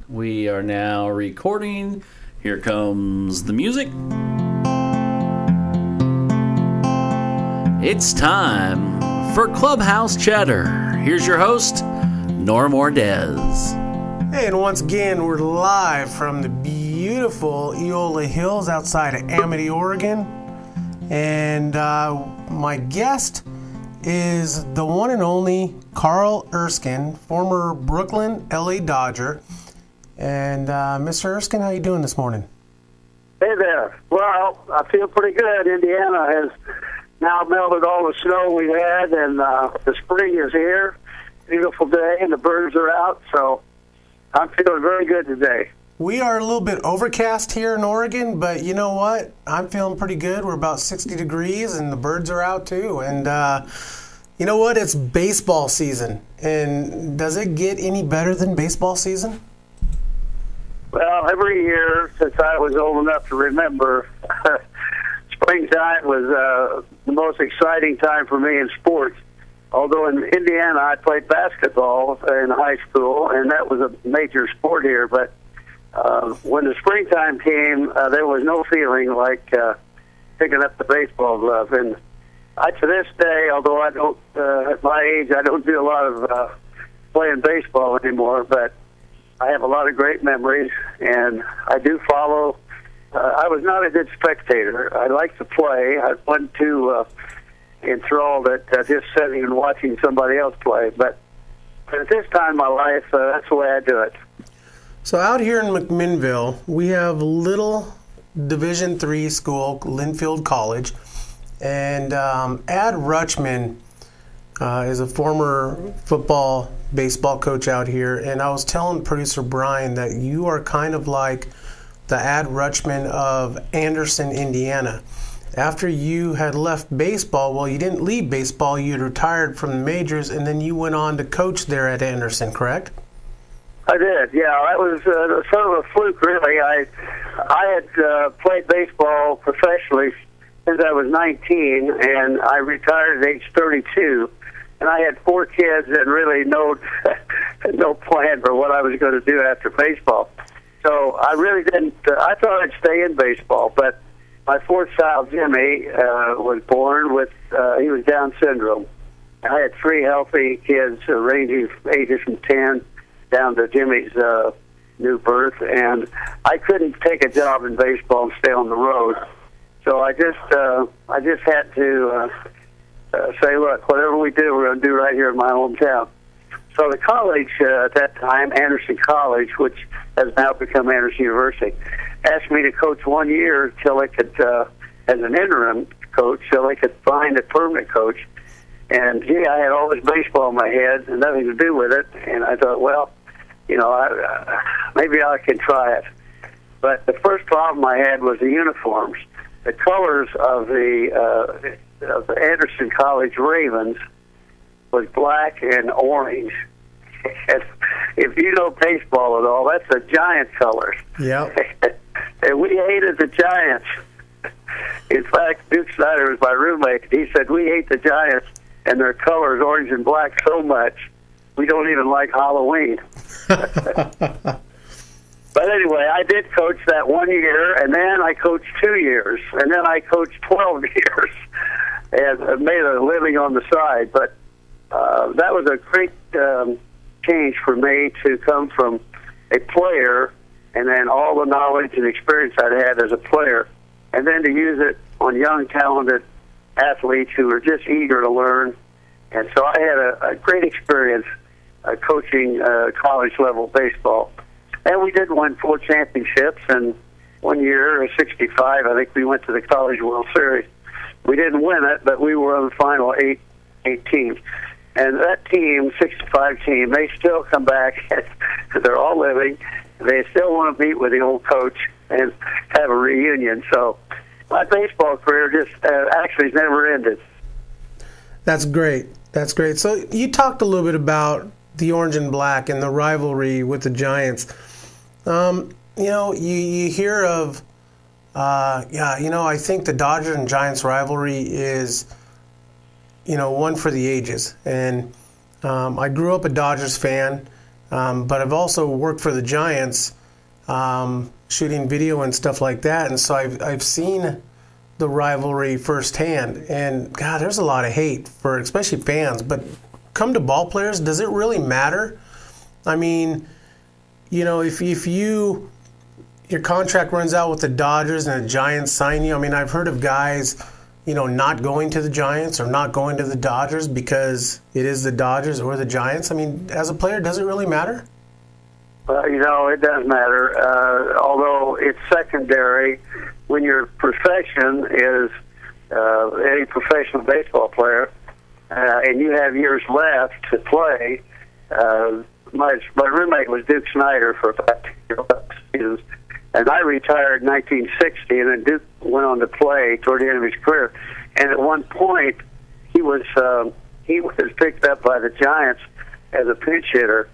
We are now recording. Here comes the music. It's time for Clubhouse Chatter. Here's your host, Norm Ordez. Hey, and once again, we're live from the beautiful Eola Hills outside of Amity, Oregon. And my guest is the one and only Carl Erskine, former Brooklyn LA Dodger. And Mr. Erskine, how you doing this morning? Hey there. Well, I feel pretty good. Indiana has now melted all the snow we had, and the spring is here. Beautiful day, and the birds are out, so I'm feeling very good today. We are a little bit overcast here in Oregon, but you know what? I'm feeling pretty good. We're about 60 degrees, and the birds are out too. And you know what? It's baseball season. And does it get any better than baseball season? Well, every year since I was old enough to remember, springtime was the most exciting time for me in sports. Although in Indiana I played basketball in high school, and that was a major sport here, but when the springtime came, there was no feeling like picking up the baseball glove. And to this day, although I don't, at my age, I don't do a lot of playing baseball anymore, but I have a lot of great memories, and I do follow. I was not a good spectator. I like to play. I wasn't too enthralled at just sitting and watching somebody else play. But at this time in my life, that's the way I do it. So out here in McMinnville, we have a little Division III school, Linfield College, and Ad Rutschman is a former football, baseball coach out here, and I was telling producer Brian that you are kind of like the Ad Rutschman of Anderson, Indiana. After you had left baseball, well, you didn't leave baseball, you had retired from the majors, and then you went on to coach there at Anderson, correct? I did, yeah. That was sort of a fluke, really. I had played baseball professionally since I was 19, and I retired at age 32. And I had 4 kids and really no plan for what I was going to do after baseball. So I really didn't. I thought I'd stay in baseball, but my 4th child, Jimmy, was born with he was Down syndrome. I had 3 healthy kids, ranging from ages from 10 down to Jimmy's new birth, and I couldn't take a job in baseball and stay on the road. So I just had to say, look, whatever we do, we're going to do right here in my hometown. So the college at that time, Anderson College, which has now become Anderson University, asked me to coach 1 year till they could, as an interim coach, till they could find a permanent coach. And gee, I had all this baseball in my head and nothing to do with it. And I thought, well, you know, maybe I can try it. But the first problem I had was the uniforms. The colors of the Anderson College Ravens was black and orange. And if you know baseball at all, that's the Giant colors. Yeah. And we hated the Giants. In fact, Duke Snyder was my roommate. He said, we hate the Giants and their colors, orange and black, so much, we don't even like Halloween. But anyway, I did coach that 1 year, and then I coached 2 years, and then I coached 12 years, and made a living on the side. But that was a great change for me to come from a player, and then all the knowledge and experience I'd had as a player, and then to use it on young, talented athletes who were just eager to learn. And so I had a great experience coaching college-level baseball. And we did win 4 championships, and 1 year, 65, I think we went to the College World Series. We didn't win it, but we were on the final eight teams. And that team, 65 team, they still come back. They're all living. They still want to meet with the old coach and have a reunion. So my baseball career just actually never ended. That's great. That's great. So you talked a little bit about the orange and black and the rivalry with the Giants. You know, you hear of, I think the Dodgers and Giants rivalry is, one for the ages. And I grew up a Dodgers fan. but I've also worked for the Giants, shooting video and stuff like that, and so I've seen the rivalry firsthand. And God, there's a lot of hate for especially fans. But come to ball players, does it really matter? I mean, if your contract runs out with the Dodgers and the Giants sign you, I mean, I've heard of guys, not going to the Giants or not going to the Dodgers because it is the Dodgers or the Giants. I mean, as a player, does it really matter? Well, it does matter, although it's secondary when your profession is any professional baseball player, and you have years left to play. My roommate was Duke Snyder for about 2 seasons, and I retired in 1960, and then Duke went on to play toward the end of his career. And at one point, he was picked up by the Giants as a pinch hitter.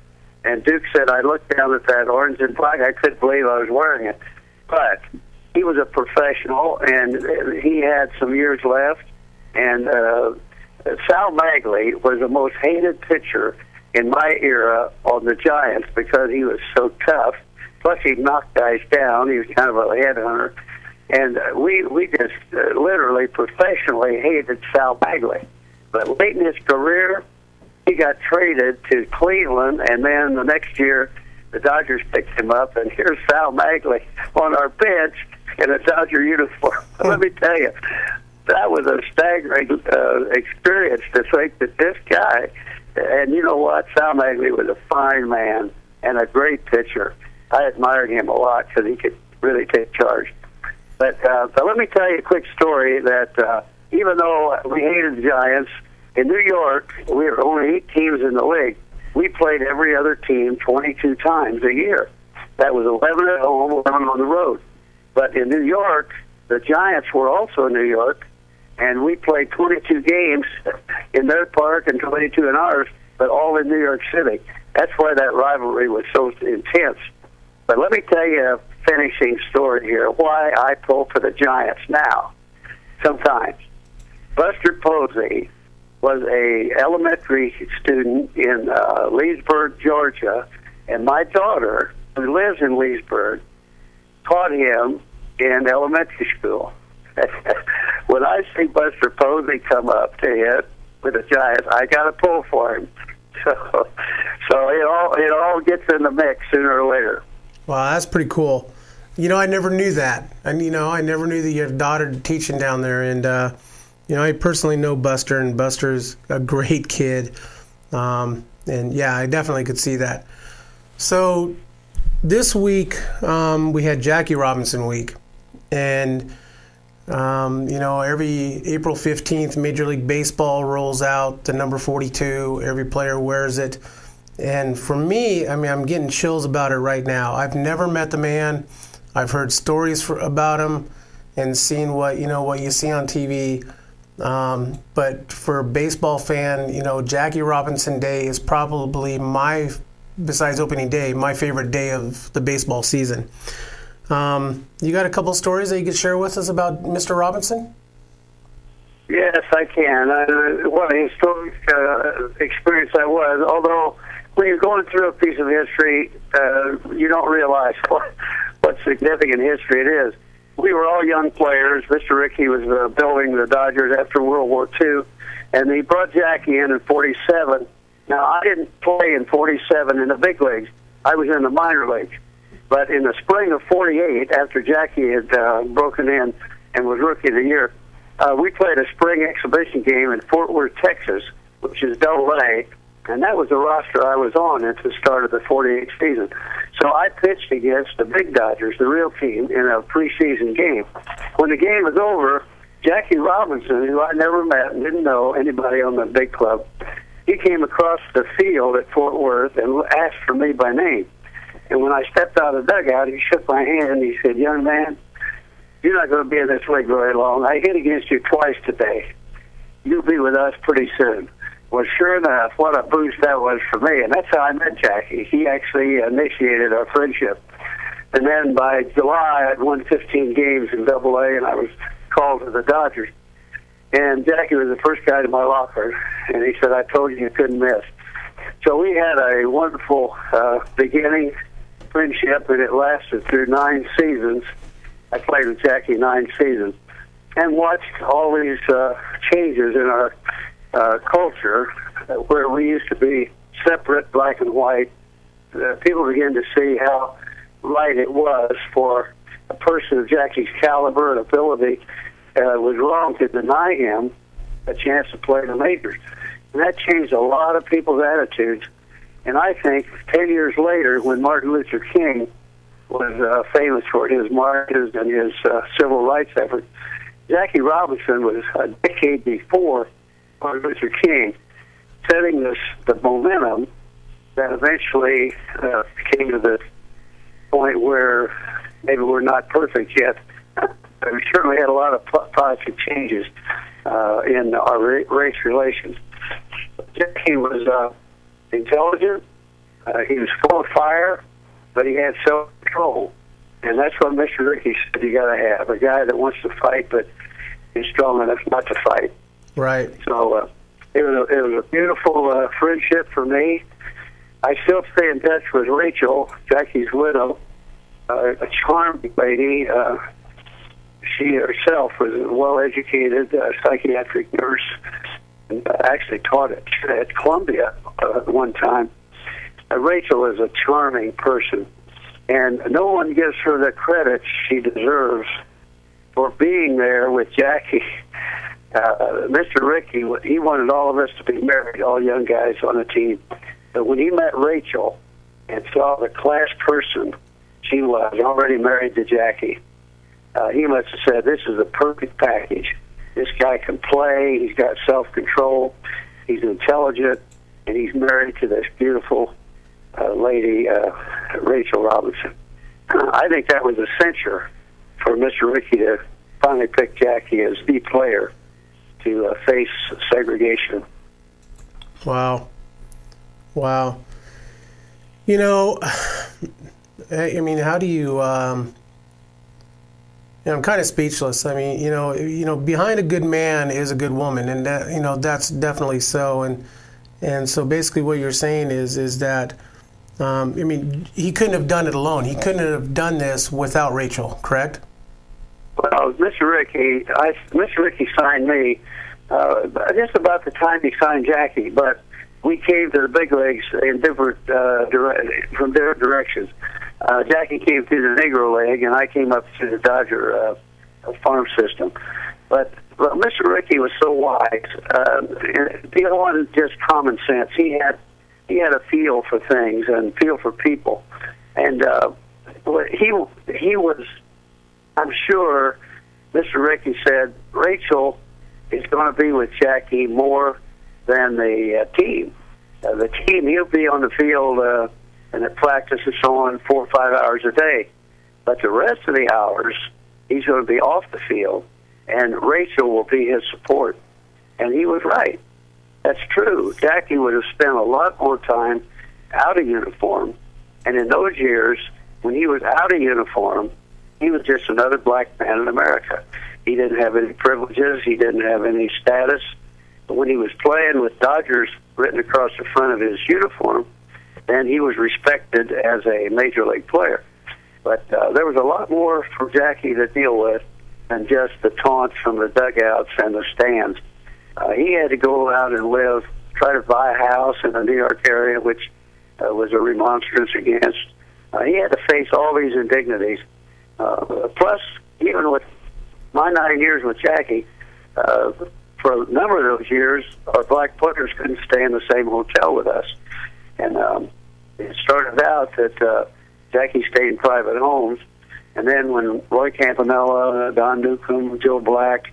And Duke said, I looked down at that orange and black. I couldn't believe I was wearing it. But he was a professional, and he had some years left. And Sal Bagley was the most hated pitcher in my era on the Giants because he was so tough. Plus, he knocked guys down. He was kind of a headhunter. And we just literally professionally hated Sal Bagley. But late in his career, he got traded to Cleveland, and then the next year, the Dodgers picked him up, and here's Sal Bagley on our bench in a Dodger uniform. Let me tell you, that was a staggering experience to think that this guy, and you know what, Sal Bagley was a fine man and a great pitcher. I admired him a lot because he could really take charge. But let me tell you a quick story that even though we hated the Giants, in New York, we were only 8 teams in the league. We played every other team 22 times a year. That was 11 at home, 11 on the road. But in New York, the Giants were also in New York, and we played 22 games in their park and 22 in ours, but all in New York City. That's why that rivalry was so intense. But let me tell you a finishing story here, why I pull for the Giants now, sometimes. Buster Posey was a elementary student in Leesburg, Georgia, and my daughter, who lives in Leesburg, taught him in elementary school. When I see Buster Posey come up to hit with the Giants, I got to pull for him. So it all gets in the mix sooner or later. Wow, that's pretty cool. I never knew that. And, I never knew that you had a daughter teaching down there. And, I personally know Buster, and Buster's a great kid. And, yeah, I definitely could see that. So this week we had Jackie Robinson week. And, every April 15th, Major League Baseball rolls out the number 42. Every player wears it. And for me, I'm getting chills about it right now. I've never met the man. I've heard stories about him and seen what you see on TV. But for a baseball fan, Jackie Robinson Day is probably besides opening day, my favorite day of the baseball season. You got a couple stories that you could share with us about Mr. Robinson? Yes, I can. What a historic experience that was, although when you're going through a piece of history, you don't realize what significant history it is. We were all young players. Mr. Rickey was building the Dodgers after World War II, and he brought Jackie in 47. Now, I didn't play in 47 in the big leagues. I was in the minor leagues. But in the spring of 48, after Jackie had broken in and was Rookie of the Year, we played a spring exhibition game in Fort Worth, Texas, which is Double-A, and that was the roster I was on at the start of the 48 season. So I pitched against the big Dodgers, the real team, in a preseason game. When the game was over, Jackie Robinson, who I never met and didn't know anybody on the big club, he came across the field at Fort Worth and asked for me by name. And when I stepped out of the dugout, he shook my hand and he said, "Young man, you're not going to be in this league very long. I hit against you twice today. You'll be with us pretty soon." Well, sure enough, what a boost that was for me. And that's how I met Jackie. He actually initiated our friendship. And then by July, I'd won 15 games in Double-A, and I was called to the Dodgers. And Jackie was the first guy to my locker, and he said, "I told you you couldn't miss." So we had a wonderful beginning friendship, and it lasted through 9 seasons. I played with Jackie 9 seasons and watched all these changes in our culture, where we used to be separate, black and white. People began to see how right it was for a person of Jackie's caliber and ability. It was wrong to deny him a chance to play in the majors. And that changed a lot of people's attitudes. And I think 10 years later, when Martin Luther King was famous for his marches and his civil rights efforts, Jackie Robinson was a decade before Martin Luther King, setting the momentum that eventually came to the point where maybe we're not perfect yet. We certainly had a lot of positive changes in our race relations. Jackie was intelligent. He was full of fire, but he had self-control. And that's what Mr. Rickey said you got to have, a guy that wants to fight but is strong enough not to fight. Right. So it was a beautiful friendship for me. I still stay in touch with Rachel, Jackie's widow, a charming lady. She herself was a well-educated psychiatric nurse and actually taught at Columbia at one time. Rachel is a charming person, and no one gives her the credit she deserves for being there with Jackie. Mr. Rickey, he wanted all of us to be married, all young guys on the team. But when he met Rachel and saw the class person she was, already married to Jackie, he must have said, this is the perfect package. This guy can play, he's got self-control, he's intelligent, and he's married to this beautiful lady, Rachel Robinson. I think that was a censure for Mr. Rickey to finally pick Jackie as the player to face segregation. Wow. Wow. You know, I mean, how do you, I'm kind of speechless. I mean, you know, behind a good man is a good woman, and that, you know, that's definitely so. And so basically what you're saying is that, I mean, he couldn't have done it alone. He couldn't have done this without Rachel, correct? Well, Mr. Rickey signed me just about the time he signed Jackie, but we came to the big leagues in different from different directions. Jackie came through the Negro League, and I came up through the Dodger farm system. But Mr. Rickey was so wise. He wasn't just common sense. He had a feel for things and feel for people, and he was. I'm sure Mr. Rickey said Rachel is going to be with Jackie more than the team. The team, he'll be on the field and at practice and so on 4 or 5 hours a day. But the rest of the hours, he's going to be off the field, and Rachel will be his support. And he was right. That's true. Jackie would have spent a lot more time out of uniform. And in those years, when he was out of uniform, he was just another black man in America. He didn't have any privileges. He didn't have any status. But when he was playing with Dodgers written across the front of his uniform, then he was respected as a major league player. But there was a lot more for Jackie to deal with than just the taunts from the dugouts and the stands. He had to go out and live, try to buy a house in the New York area, which was a remonstrance against. He had to face all these indignities. Plus, even with my 9 years with Jackie, for a number of those years, our black players couldn't stay in the same hotel with us. And it started out that Jackie stayed in private homes. And then when Roy Campanella, Don Newcomb, Joe Black,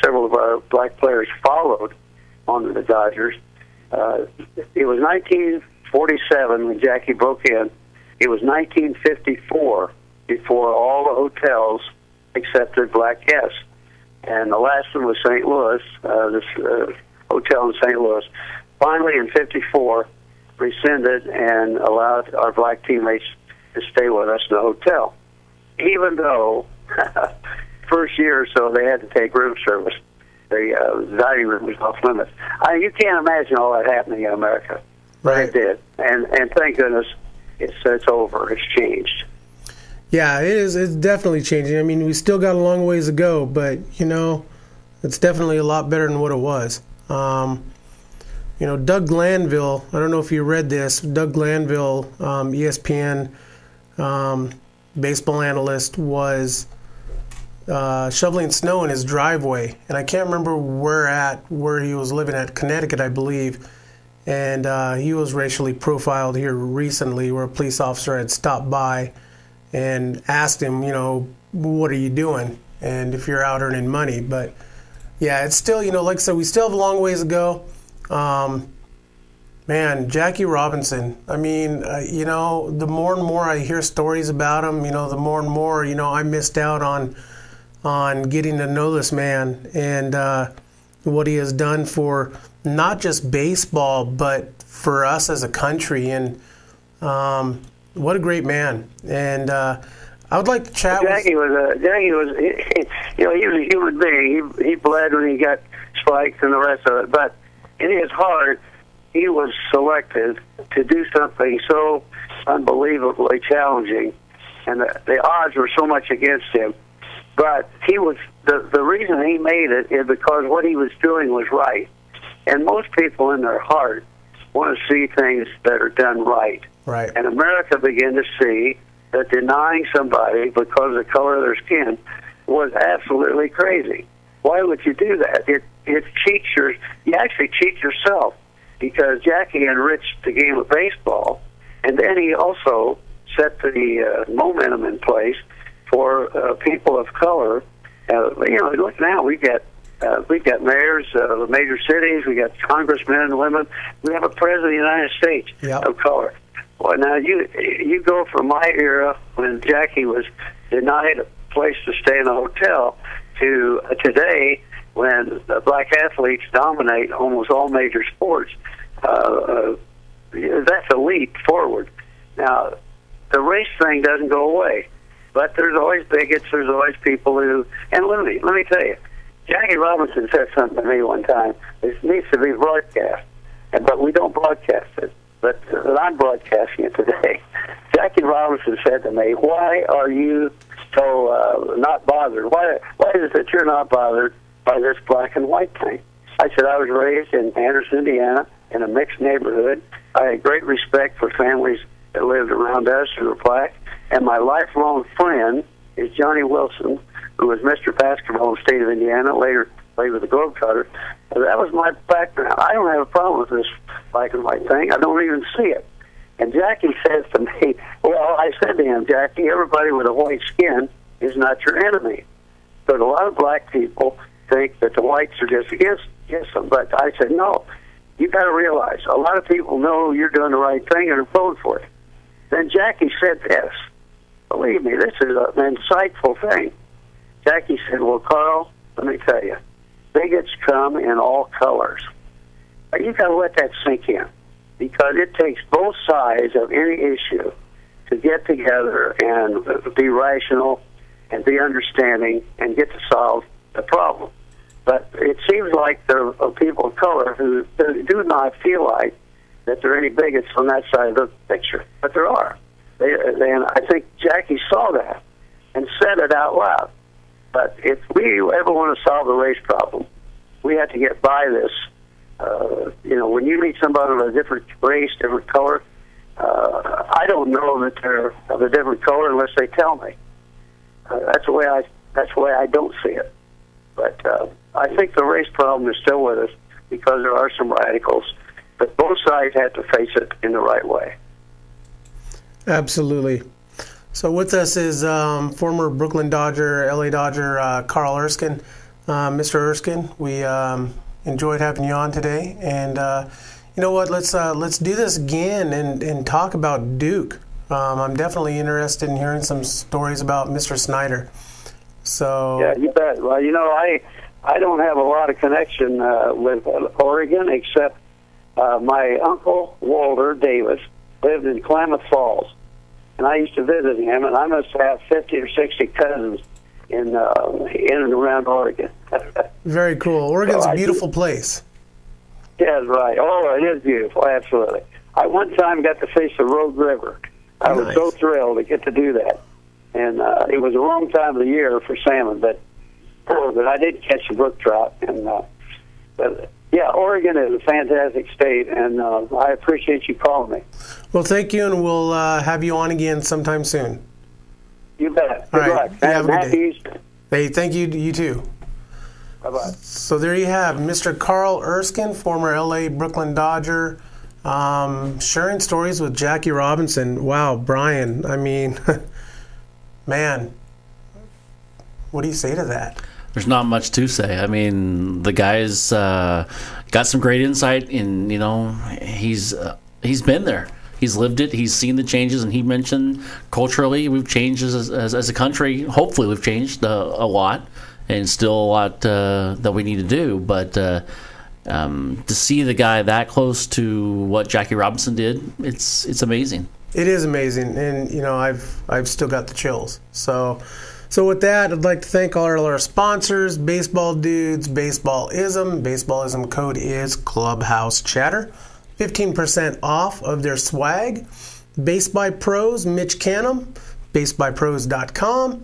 several of our black players followed on the Dodgers, it was 1947 when Jackie broke in. It was 1954 before all the hotels accepted black guests. And the last one was St. Louis, this hotel in St. Louis. Finally, in 54, rescinded and allowed our black teammates to stay with us in the hotel. Even though first year or so they had to take room service, the dining room was off limits. You can't imagine all that happening in America. but it did. And thank goodness it's over. It's changed. Yeah, it is. It's definitely changing. I mean, we still got a long ways to go, but, it's definitely a lot better than what it was. Doug Glanville, I don't know if you read this, Doug Glanville, ESPN baseball analyst, was shoveling snow in his driveway. And I can't remember where he was living at, Connecticut, I believe. And he was racially profiled here recently, where a police officer had stopped by and asked him, what are you doing? And if you're out earning money. But yeah, it's still, like I said, we still have a long ways to go. Man, Jackie Robinson, I mean, the more and more I hear stories about him, the more and more, I missed out on getting to know this man and what he has done for not just baseball, but for us as a country. And what a great man. And I would like to chat Jackie was he was a human being. He bled when he got spiked and the rest of it. But in his heart, he was selected to do something so unbelievably challenging, and the odds were so much against him. But he was the reason he made it is because what he was doing was right. And most people in their heart want to see things that are done right. Right. And America began to see that denying somebody because of the color of their skin was absolutely crazy. Why would you do that? It cheats you actually cheat yourself, because Jackie enriched the game of baseball, and then he also set the momentum in place for people of color. Look now, we've got mayors of major cities, we got congressmen and women, we have a president of the United States of color. Well, now you go from my era when Jackie was denied a place to stay in a hotel to today when black athletes dominate almost all major sports. That's a leap forward. Now, the race thing doesn't go away, but there's always bigots. There's always people who. And let me tell you, Jackie Robinson said something to me one time. This needs to be broadcast, but we don't broadcast it. But I'm broadcasting it today. Jackie Robinson said to me, "Why are you so not bothered? Why is it that you're not bothered by this black and white thing?" I said, "I was raised in Anderson, Indiana, in a mixed neighborhood. I had great respect for families that lived around us who were black, and my lifelong friend is Johnny Wilson, who was Mr. Basketball in the state of Indiana, later played with the Globetrotters. That was my background. I don't have a problem with this black and white thing. I don't even see it." And Jackie says to me, well, I said to him, "Jackie, everybody with a white skin is not your enemy." But a lot of black people think that the whites are just against them. But I said, no, you got to realize, a lot of people know you're doing the right thing and are voting for it. Then Jackie said this. Believe me, this is an insightful thing. Jackie said, "Well, Carl, let me tell you, bigots come in all colors." You got to let that sink in, because it takes both sides of any issue to get together and be rational and be understanding and get to solve the problem. But it seems like there are people of color who do not feel like that there are any bigots on that side of the picture, but there are. And I think Jackie saw that and said it out loud. But if we ever want to solve the race problem, we have to get by this. When you meet somebody of a different race, different color, I don't know that they're of a different color unless they tell me. That's the way I don't see it. But I think the race problem is still with us because there are some radicals. But both sides have to face it in the right way. Absolutely. So with us is former Brooklyn Dodger, LA Dodger, Carl Erskine. Mr. Erskine, we enjoyed having you on today. And you know what? Let's do this again and talk about Duke. I'm definitely interested in hearing some stories about Mr. Snyder. So yeah, you bet. Well, I don't have a lot of connection with Oregon, except my uncle Walter Davis lived in Klamath Falls, and I used to visit him, and I must have 50 or 60 cousins in and around Oregon. Very cool. Oregon's a beautiful place. Yeah, right. Oh, it is beautiful, absolutely. I one time got to fish the Rogue River. I was so thrilled to get to do that. And it was the wrong time of the year for salmon, but I did catch a brook trout. And but yeah, Oregon is a fantastic state, and I appreciate you calling me. Well, thank you, and we'll have you on again sometime soon. You bet. Good luck. Have a good Happy day. Easter. Hey, thank you. You too. Bye-bye. So there you have Mr. Carl Erskine, former LA Brooklyn Dodger, sharing stories with Jackie Robinson. Wow, Brian, I mean, man, what do you say to that? There's not much to say. I mean, the guy's got some great insight, and he's been there. He's lived it. He's seen the changes, and he mentioned culturally we've changed as a country. Hopefully, we've changed a lot, and still a lot that we need to do. But to see the guy that close to what Jackie Robinson did, it's amazing. It is amazing, and I've still got the chills. So with that, I'd like to thank all our sponsors: Baseball Dudes, Baseballism. Baseballism code is Clubhouse Chatter. 15% off of their swag. Base by Pros, Mitch Canham, basebypros.com.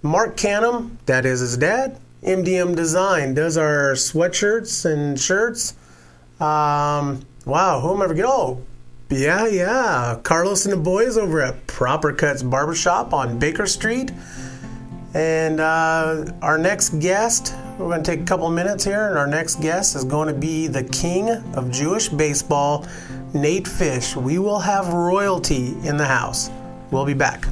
Mark Canham, that is his dad. MDM Design does our sweatshirts and shirts. Wow, who am I forgetting? Oh, yeah. Carlos and the boys over at Proper Cuts Barbershop on Baker Street. And our next guest, we're going to take a couple of minutes here, and our next guest is going to be the king of Jewish baseball, Nate Fish. We will have royalty in the house. We'll be back.